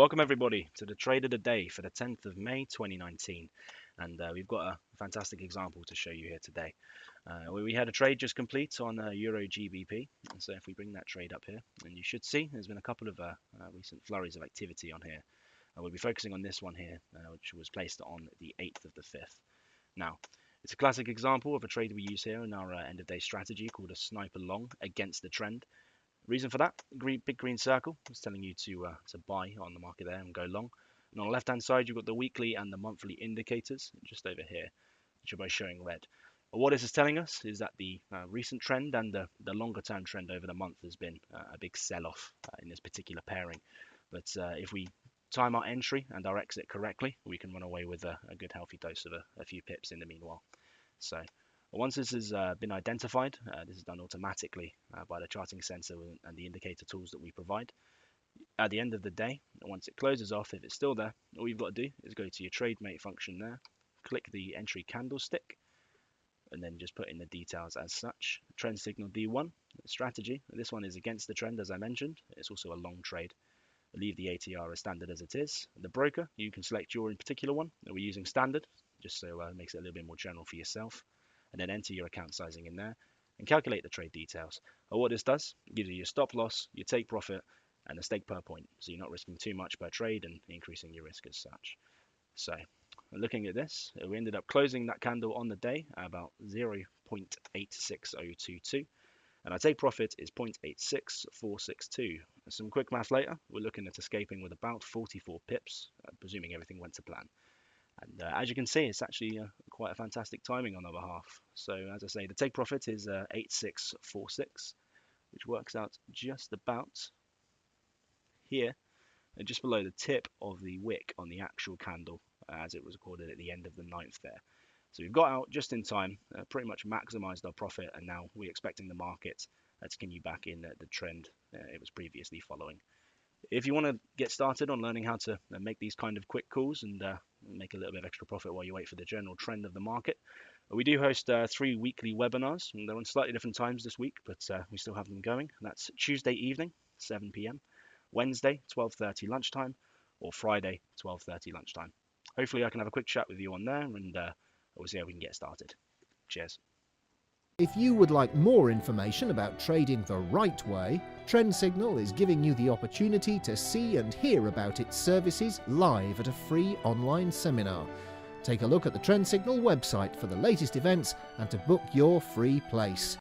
Welcome everybody to the trade of the day for the 10th of May 2019, and we've got a fantastic example to show you here today. We had a trade just complete on Euro GBP, so if we bring that trade up here, and you should see there's been a couple of recent flurries of activity on here. We'll be focusing on this one here, which was placed on the 8th of the 5th. Now, it's a classic example of a trade we use here in our end of day strategy called a sniper long against the trend. Reason for that, big green circle is telling you to buy on the market there and go long. And on the left hand side, you've got the weekly and the monthly indicators just over here, which are both showing red. But what this is telling us is that the recent trend and the longer term trend over the month has been a big sell-off in this particular pairing. But if we time our entry and our exit correctly, we can run away with a good healthy dose of a few pips in the meanwhile. So once this has been identified, this is done automatically by the charting sensor and the indicator tools that we provide. At the end of the day, once it closes off, if it's still there, all you've got to do is go to your trade mate function there, click the entry candlestick, and then just put in the details as such. Trend signal D1, strategy. This one is against the trend, as I mentioned. It's also a long trade. Leave the ATR as standard as it is. The broker, you can select your in particular one. We're using standard, just so it makes it a little bit more general for yourself. And then enter your account sizing in there and calculate the trade details. What this does, it gives you your stop loss, your take profit, and a stake per point. So you're not risking too much per trade and increasing your risk as such. So looking at this, we ended up closing that candle on the day at about 0.86022. And our take profit is 0.86462. Some quick math later, we're looking at escaping with about 44 pips, presuming everything went to plan. And as you can see, it's actually quite a fantastic timing on our behalf. So as I say, the take profit is 8646, which works out just about here, and just below the tip of the wick on the actual candle, as it was recorded at the end of the 9th there. So we've got out just in time, pretty much maximized our profit, and now we're expecting the market to continue back in the trend it was previously following. If you want to get started on learning how to make these kind of quick calls and make a little bit of extra profit while you wait for the general trend of the market, we do host 3 weekly webinars. And they're on slightly different times this week, but we still have them going. That's Tuesday evening, 7 p.m, Wednesday, 12:30 lunchtime, or Friday, 12:30 lunchtime. Hopefully I can have a quick chat with you on there, and we'll see how we can get started. Cheers. If you would like more information about trading the right way, Trend Signal is giving you the opportunity to see and hear about its services live at a free online seminar. Take a look at the Trend Signal website for the latest events and to book your free place.